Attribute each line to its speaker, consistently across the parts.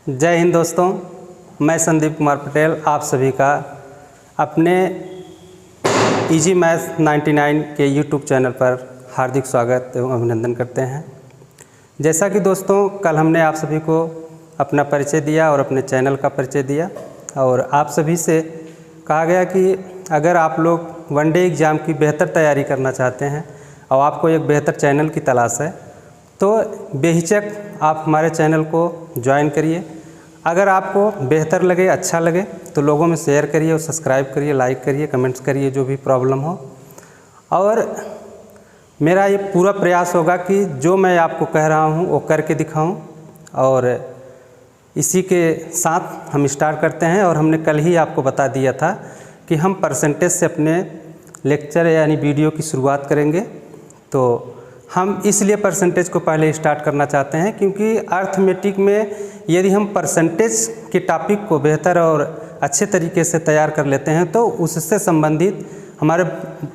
Speaker 1: जय हिंद दोस्तों, मैं संदीप कुमार पटेल आप सभी का अपने इजी मैथ्स 99 के यूट्यूब चैनल पर हार्दिक स्वागत एवं अभिनंदन करते हैं। जैसा कि दोस्तों कल हमने आप सभी को अपना परिचय दिया और अपने चैनल का परिचय दिया और आप सभी से कहा गया कि अगर आप लोग वनडे एग्ज़ाम की बेहतर तैयारी करना चाहते हैं और आपको एक बेहतर चैनल की तलाश है तो बेहिचक आप हमारे चैनल को ज्वाइन करिए। अगर आपको बेहतर लगे, अच्छा लगे तो लोगों में शेयर करिए और सब्सक्राइब करिए, लाइक करिए, कमेंट्स करिए जो भी प्रॉब्लम हो। और मेरा ये पूरा प्रयास होगा कि जो मैं आपको कह रहा हूँ वो करके दिखाऊं। और इसी के साथ हम स्टार्ट करते हैं। और हमने कल ही आपको बता दिया था कि हम परसेंटेज से अपने लेक्चर यानी वीडियो की शुरुआत करेंगे। तो हम इसलिए परसेंटेज को पहले स्टार्ट करना चाहते हैं क्योंकि अर्थमेटिक में यदि हम परसेंटेज के टॉपिक को बेहतर और अच्छे तरीके से तैयार कर लेते हैं तो उससे संबंधित हमारे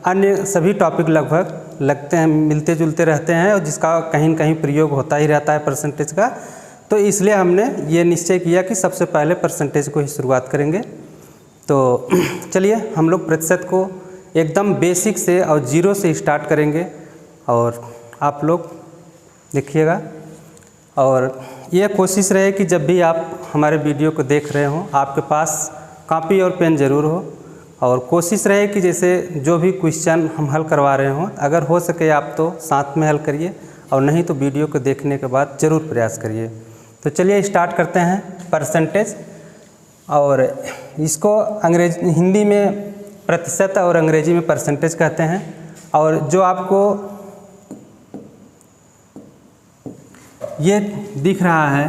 Speaker 1: अन्य सभी टॉपिक लगभग लगते हैं, मिलते जुलते रहते हैं और जिसका कहीं न कहीं प्रयोग होता ही रहता है परसेंटेज का। तो इसलिए हमने ये निश्चय किया कि सबसे पहले परसेंटेज को ही शुरुआत करेंगे। तो चलिए हम लोग प्रतिशत को एकदम बेसिक से और जीरो से स्टार्ट करेंगे और आप लोग देखिएगा। और ये कोशिश रहे कि जब भी आप हमारे वीडियो को देख रहे हों आपके पास कॉपी और पेन ज़रूर हो। और कोशिश रहे कि जैसे जो भी क्वेश्चन हम हल करवा रहे हों अगर हो सके आप तो साथ में हल करिए और नहीं तो वीडियो को देखने के बाद ज़रूर प्रयास करिए। तो चलिए स्टार्ट करते हैं परसेंटेज। और इसको हिंदी में प्रतिशत और अंग्रेजी में परसेंटेज कहते हैं। और जो आपको ये दिख रहा है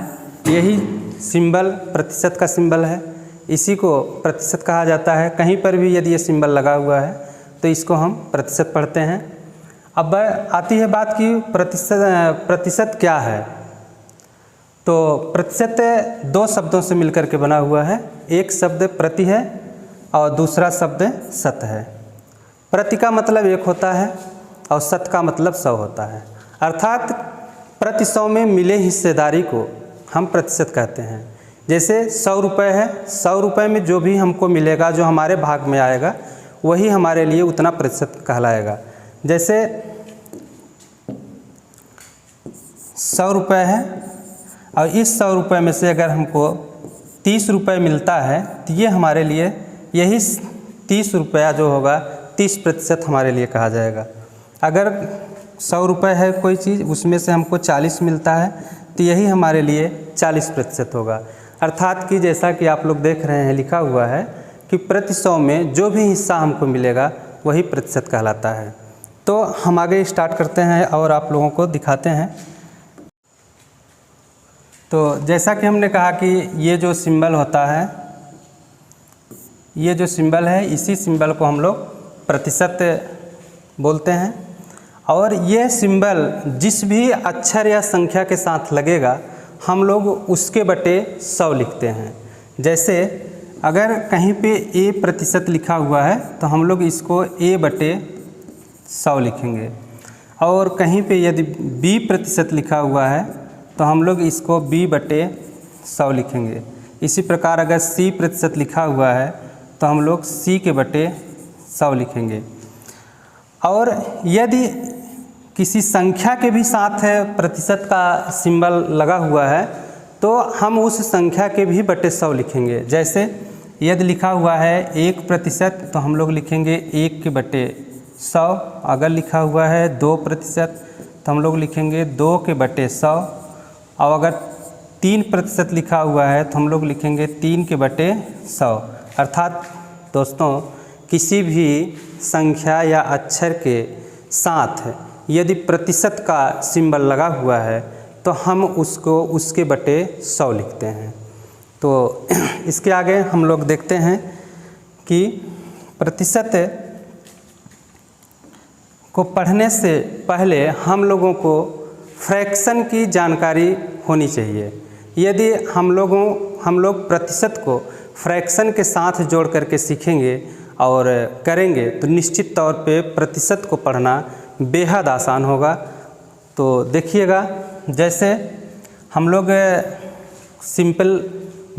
Speaker 1: यही सिंबल प्रतिशत का सिंबल है, इसी को प्रतिशत कहा जाता है। कहीं पर भी यदि ये सिंबल लगा हुआ है तो इसको हम प्रतिशत पढ़ते हैं। अब आती है बात कि प्रतिशत क्या है। तो प्रतिशत दो शब्दों से मिलकर के बना हुआ है। एक शब्द प्रति है और दूसरा शब्द शत है। प्रति का मतलब एक होता है और शत का मतलब 100 होता है। अर्थात प्रति 100 में मिले हिस्सेदारी को हम प्रतिशत कहते हैं। जैसे 100 रुपये है, 100 रुपये में जो भी हमको मिलेगा, जो हमारे भाग में आएगा वही हमारे लिए उतना प्रतिशत कहलाएगा। जैसे 100 रुपये है और इस 100 रुपये में से अगर हमको 30 रुपये मिलता है तो ये हमारे लिए यही 30 रुपया जो होगा 30% हमारे लिए कहा जाएगा। अगर 100 रुपये है कोई चीज़ उसमें से हमको 40 मिलता है तो यही हमारे लिए 40% होगा। अर्थात कि जैसा कि आप लोग देख रहे हैं लिखा हुआ है कि प्रति 100 में जो भी हिस्सा हमको मिलेगा वही प्रतिशत कहलाता है। तो हम आगे स्टार्ट करते हैं और आप लोगों को दिखाते हैं। तो जैसा कि हमने कहा कि ये जो सिंबल होता है, ये जो सिंबल है इसी सिंबल को हम लोग प्रतिशत बोलते हैं। और ये सिंबल जिस भी अक्षर या संख्या के साथ लगेगा हम लोग उसके बटे 100 लिखते हैं। जैसे अगर कहीं पे A% लिखा हुआ है तो हम लोग इसको A बटे 100 लिखेंगे। और कहीं पे यदि B% लिखा हुआ है तो हम लोग इसको B बटे 100 लिखेंगे। इसी प्रकार अगर C% लिखा हुआ है तो हम लोग C के बटे 100 लिखेंगे। और यदि किसी संख्या के भी साथ प्रतिशत का सिंबल लगा हुआ है तो हम उस संख्या के भी बटे 100 लिखेंगे। जैसे यदि लिखा हुआ है 1% तो हम लोग लिखेंगे 1 के बटे 100। अगर लिखा हुआ है 2% तो हम लोग लिखेंगे 2 के बटे 100। और अगर 3% लिखा हुआ है तो हम लोग लिखेंगे 3 के बटे 100। अर्थात दोस्तों किसी भी संख्या या अक्षर के साथ यदि प्रतिशत का सिंबल लगा हुआ है तो हम उसको उसके बटे 100 लिखते हैं। तो इसके आगे हम लोग देखते हैं कि प्रतिशत को पढ़ने से पहले हम लोगों को फ्रैक्शन की जानकारी होनी चाहिए। यदि हम लोग प्रतिशत को फ्रैक्शन के साथ जोड़ करके सीखेंगे और करेंगे तो निश्चित तौर पे प्रतिशत को पढ़ना बेहद आसान होगा। तो देखिएगा जैसे हम लोग सिंपल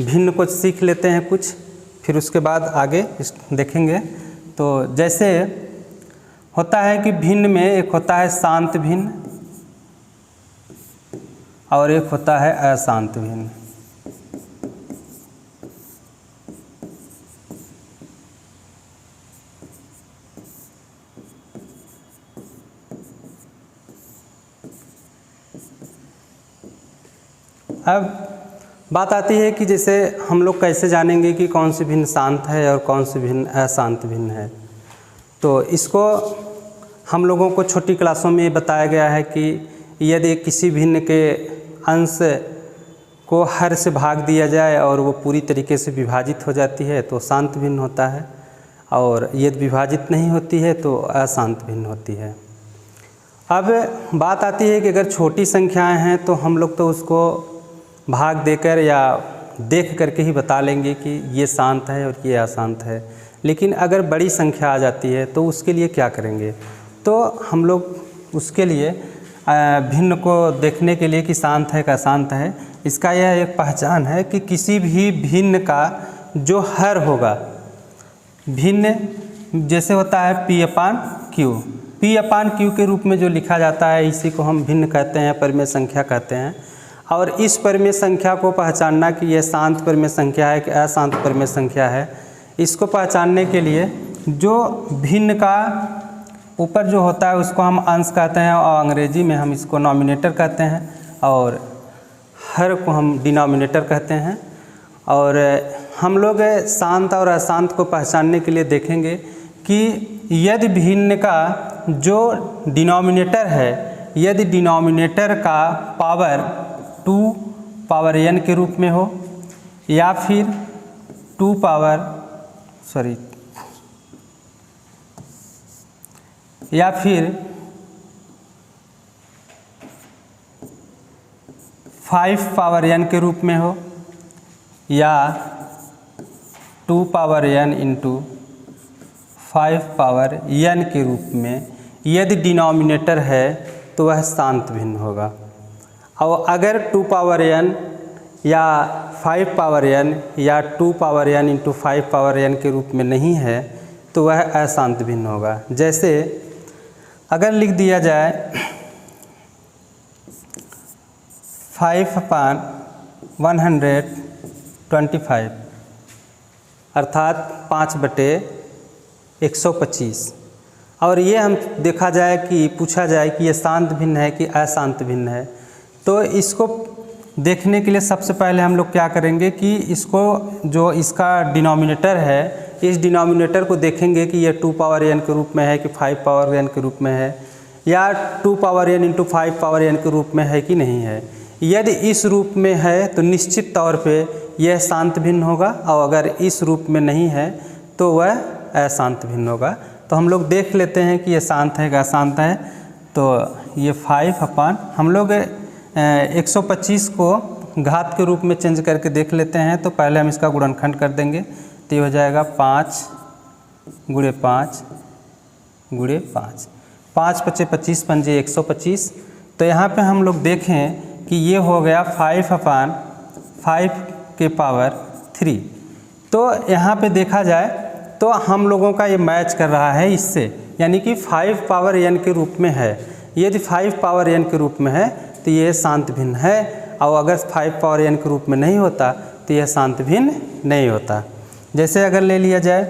Speaker 1: भिन्न को सीख लेते हैं कुछ, फिर उसके बाद आगे देखेंगे। तो जैसे होता है कि भिन्न में एक होता है शांत भिन्न और एक होता है अशांत भिन्न। अब बात आती है कि जैसे हम लोग कैसे जानेंगे कि कौन सी भिन्न शांत है और कौन सी भिन्न अशांत भिन्न है। तो इसको हम लोगों को छोटी क्लासों में बताया गया है कि यदि किसी भिन्न के अंश को हर से भाग दिया जाए और वो पूरी तरीके से विभाजित हो जाती है तो शांत भिन्न होता है, और यदि विभाजित नहीं होती है तो अशांत भिन्न होती है। अब बात आती है कि अगर छोटी संख्याएं हैं तो हम लोग तो उसको भाग देकर या देख करके ही बता लेंगे कि ये शांत है और ये अशांत है। लेकिन अगर बड़ी संख्या आ जाती है तो उसके लिए क्या करेंगे? तो हम लोग उसके लिए भिन्न को देखने के लिए कि शांत है का अशांत है, इसका यह एक पहचान है कि किसी भी भिन्न का जो हर होगा, भिन्न जैसे होता है P/Q, P/Q के रूप में जो लिखा जाता है इसी को हम भिन्न कहते हैं, परिमेय संख्या कहते हैं। और इस परिमेय संख्या को पहचानना कि यह शांत परिमेय संख्या है कि अशांत परिमेय संख्या है, इसको पहचानने के लिए जो भिन्न का ऊपर जो होता है उसको हम अंश कहते हैं और अंग्रेजी में हम इसको नॉमिनेटर कहते हैं, और हर को हम डिनोमिनेटर कहते हैं। और हम लोग शांत और अशांत को पहचानने के लिए देखेंगे कि यदि भिन्न का जो डिनोमिनेटर है, यदि डिनोमिनेटर का पावर 2n के रूप में हो या फिर 5n के रूप में हो या 2n इंटू 5n के रूप में यदि डिनोमिनेटर है तो वह शांत भिन्न होगा। और अगर 2n या 5n या 2n इंटू 5n के रूप में नहीं है तो वह अशांत भिन्न होगा। जैसे अगर लिख दिया जाए 5/125 अर्थात 5/125, और ये हम देखा जाए कि पूछा जाए कि ये शांत भिन्न है कि अशांत भिन्न है, तो इसको देखने के लिए सबसे पहले हम लोग क्या करेंगे कि इसको जो इसका डिनोमिनेटर है, इस डिनोमिनेटर को देखेंगे कि ये 2n के रूप में है कि 5n के रूप में है या 2n इंटू 5n के रूप में है कि नहीं है। यदि इस रूप में है तो निश्चित तौर पे यह शांत भिन्न होगा, और अगर इस रूप में नहीं है तो वह अशांत भिन्न होगा। तो हम लोग देख लेते हैं कि यह शांत है कि अशांत है। तो ये 5 हम लोग 125 को घात के रूप में चेंज करके देख लेते हैं। तो पहले हम इसका गुणनखंड कर देंगे तो ये हो जाएगा 5 × 5 × 5, 5 × 5 = 25, 5 × 125। तो यहाँ पे हम लोग देखें कि ये हो गया 5/5 तो यहाँ पे देखा जाए तो हम लोगों का ये मैच कर रहा है इससे, यानी कि 5n के रूप में है। यदि 5n के रूप में है तो ये शांत भिन्न है, और अगर 5n के रूप में नहीं होता तो यह शांत भिन्न नहीं होता। जैसे अगर ले लिया जाए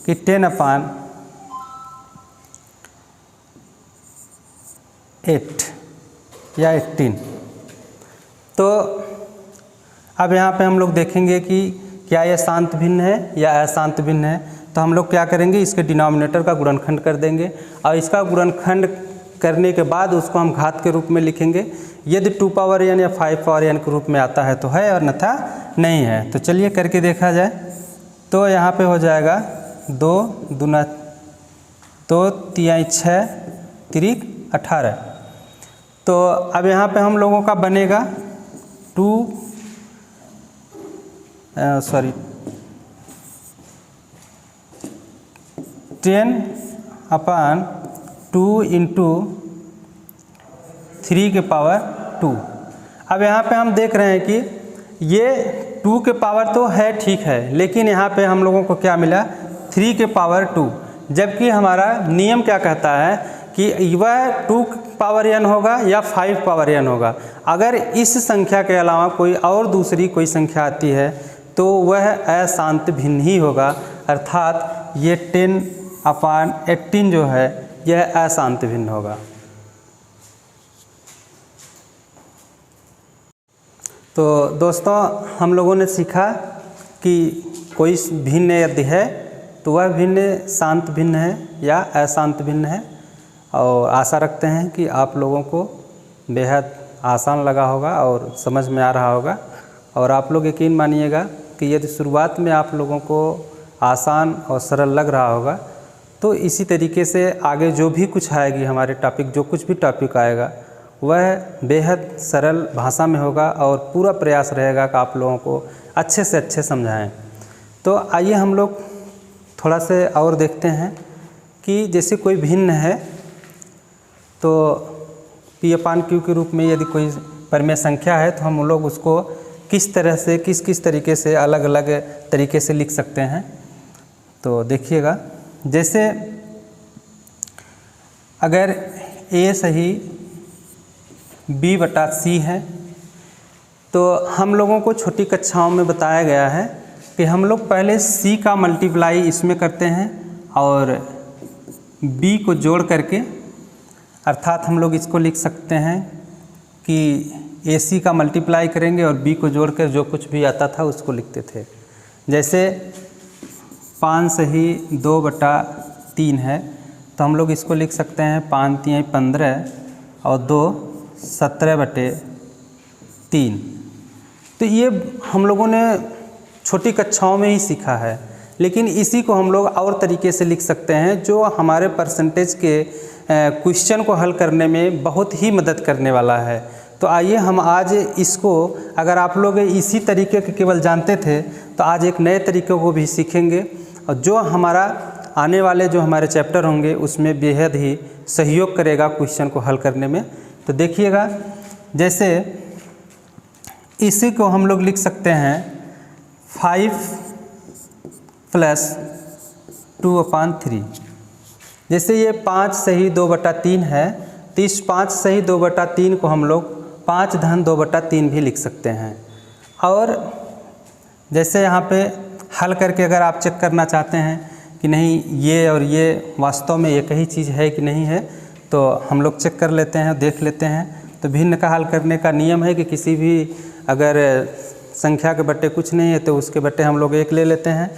Speaker 1: कि 10/8 या 18, तो अब यहाँ पे हम लोग देखेंगे कि क्या यह शांत भिन्न है या अशांत भिन्न है। तो हम लोग क्या करेंगे, इसके डिनोमिनेटर का गुणनखंड कर देंगे, और इसका गुणनखंड करने के बाद उसको हम घात के रूप में लिखेंगे। यदि 2n या 5n के रूप में आता है तो है, और अन्यथा नहीं है। तो चलिए करके देखा जाए। तो यहाँ पे हो जाएगा 2 दूना 2 तिहाई 6 तिरिक 18। तो अब यहाँ पे हम लोगों का बनेगा 10/2 इंटू 3 के पावर 2। अब यहाँ पे हम देख रहे हैं कि ये 2 के पावर तो है, ठीक है, लेकिन यहाँ पे हम लोगों को क्या मिला, 3 के पावर 2, जबकि हमारा नियम क्या कहता है कि वह 2 पावर n होगा या 5 पावर n होगा। अगर इस संख्या के अलावा कोई और दूसरी कोई संख्या आती है तो वह अशांत भिन्न ही होगा, अर्थात ये 10/18 जो है यह अशांत भिन्न होगा। तो दोस्तों हम लोगों ने सीखा कि कोई भिन्न यदि है तो वह भिन्न शांत भिन्न है या अशांत भिन्न है, और आशा रखते हैं कि आप लोगों को बेहद आसान लगा होगा और समझ में आ रहा होगा। और आप लोग यकीन मानिएगा कि यदि शुरुआत में आप लोगों को आसान और सरल लग रहा होगा तो इसी तरीके से आगे जो भी कुछ आएगी हमारे टॉपिक, जो कुछ भी टॉपिक आएगा वह बेहद सरल भाषा में होगा और पूरा प्रयास रहेगा कि आप लोगों को अच्छे से अच्छे समझाएं। तो आइए हम लोग थोड़ा से और देखते हैं कि जैसे कोई भिन्न है तो P/Q के रूप में यदि कोई परिमेय संख्या है तो हम लोग उसको किस तरह से किस तरीके से अलग अलग तरीके से लिख सकते हैं। तो देखिएगा, जैसे अगर A सही B/C है तो हम लोगों को छोटी कक्षाओं में बताया गया है कि हम लोग पहले C का मल्टीप्लाई इसमें करते हैं और B को जोड़ करके, अर्थात हम लोग इसको लिख सकते हैं कि AC का मल्टीप्लाई करेंगे और B को जोड़कर जो कुछ भी आता था उसको लिखते थे। जैसे 5 सही 2/3 है तो हम लोग इसको लिख सकते हैं 5×3 = 15 और 2 17/3। तो ये हम लोगों ने छोटी कक्षाओं में ही सीखा है, लेकिन इसी को हम लोग और तरीके से लिख सकते हैं जो हमारे परसेंटेज के क्वेश्चन को हल करने में बहुत ही मदद करने वाला है। तो आइए हम आज इसको, अगर आप लोग इसी तरीके के केवल जानते थे तो आज एक नए तरीके को भी सीखेंगे और जो हमारा आने वाले जो हमारे चैप्टर होंगे उसमें बेहद ही सहयोग करेगा क्वेश्चन को हल करने में। तो देखिएगा, जैसे इसी को हम लोग लिख सकते हैं 5 + 2/3। जैसे ये 5 सही 2/3 है तो इस 5 सही 2/3 को हम लोग 5 धन 2/3 भी लिख सकते हैं। और जैसे यहाँ पे हल करके अगर आप चेक करना चाहते हैं कि नहीं ये और ये वास्तव में एक ही चीज़ है कि नहीं है, तो हम लोग चेक कर लेते हैं, देख लेते हैं। तो भिन्न का हल करने का नियम है कि किसी भी अगर संख्या के बट्टे कुछ नहीं है तो उसके बट्टे हम लोग 1 ले लेते हैं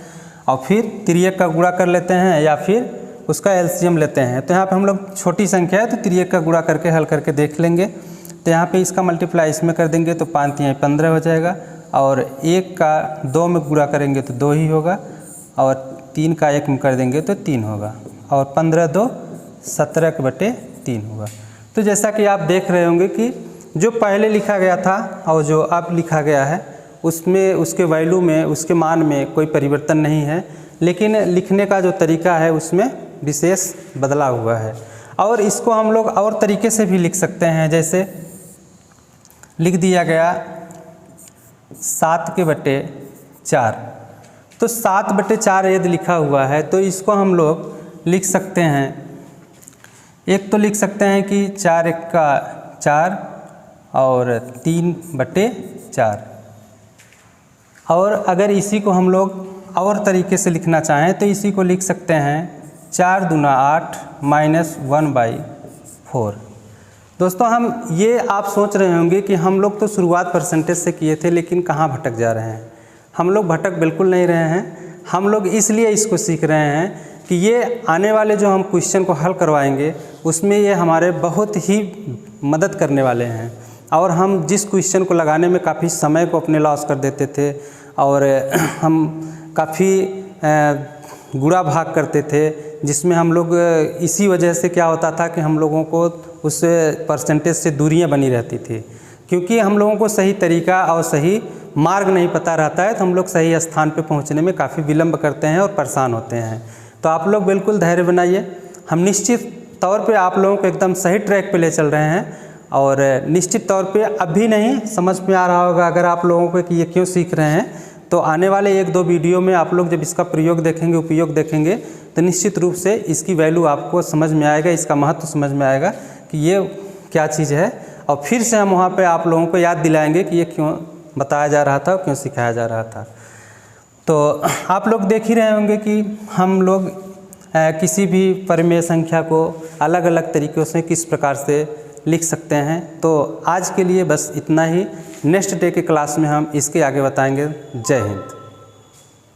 Speaker 1: और फिर तिर्यक का गुणा कर लेते हैं या फिर उसका एलसीएम लेते हैं। तो यहाँ पे हम लोग छोटी संख्या है तो तिर्यक का गुणा करके हल करके देख लेंगे। तो यहाँ पे इसका मल्टीप्लाई इसमें कर देंगे तो 5×3 = 15 हो जाएगा, और 1 का 2 में गुणा करेंगे तो 2 ही होगा, और 3 का 1 में कर देंगे तो 3 होगा, और 15×2 = 17/3 होगा। तो जैसा कि आप देख रहे होंगे कि जो पहले लिखा गया था और जो अब लिखा गया है उसमें उसके वैल्यू में, उसके मान में कोई परिवर्तन नहीं है, लेकिन लिखने का जो तरीका है उसमेमें विशेष बदलाव हुआ है। और इसको हम लोग और तरीके से भी लिख सकते हैं। जैसे लिख दिया गया 7/4, तो 7/4 यदि लिखा हुआ है तो इसको हम लोग लिख सकते हैं, एक तो लिख सकते हैं कि 4×1 = 4 और 3/4। और अगर इसी को हम लोग और तरीके से लिखना चाहें तो इसी को लिख सकते हैं 4×2 = 8 -1/4। दोस्तों हम ये आप सोच रहे होंगे कि हम लोग तो शुरुआत परसेंटेज से किए थे, लेकिन कहाँ भटक जा रहे हैं। हम लोग भटक बिल्कुल नहीं रहे हैं। हम लोग इसलिए इसको सीख रहे हैं कि ये आने वाले जो हम क्वेश्चन को हल करवाएंगे उसमें ये हमारे बहुत ही मदद करने वाले हैं। और हम जिस क्वेश्चन को लगाने में काफ़ी समय को अपने लॉस कर देते थे और हम काफ़ी गुणा भाग करते थे, जिसमें हम लोग इसी वजह से क्या होता था कि हम लोगों को उस परसेंटेज से दूरियां बनी रहती थी, क्योंकि हम लोगों को सही तरीका और सही मार्ग नहीं पता रहता है, तो हम लोग सही स्थान पे पहुंचने में काफ़ी विलम्ब करते हैं और परेशान होते हैं। तो आप लोग बिल्कुल धैर्य बनाइए, हम निश्चित तौर पे आप लोगों को एकदम सही ट्रैक पे ले चल रहे हैं और निश्चित तौर पे अभी नहीं समझ में आ रहा होगा अगर आप लोगों को कि ये क्यों सीख रहे हैं, तो आने वाले 1-2 वीडियो में आप लोग जब इसका प्रयोग देखेंगे, उपयोग देखेंगे, तो निश्चित रूप से इसकी वैल्यू आपको समझ में आएगा, इसका महत्व समझ में आएगा कि ये क्या चीज़ है। और फिर से हम वहाँ पे आप लोगों को याद दिलाएंगे कि ये क्यों बताया जा रहा था और क्यों सिखाया जा रहा था। तो आप लोग देख ही रहे होंगे कि हम लोग किसी भी परिमेय संख्या को अलग अलग तरीक़ों से किस प्रकार से लिख सकते हैं। तो आज के लिए बस इतना ही। नेक्स्ट डे के क्लास में हम इसके आगे बताएंगे। जय हिंद।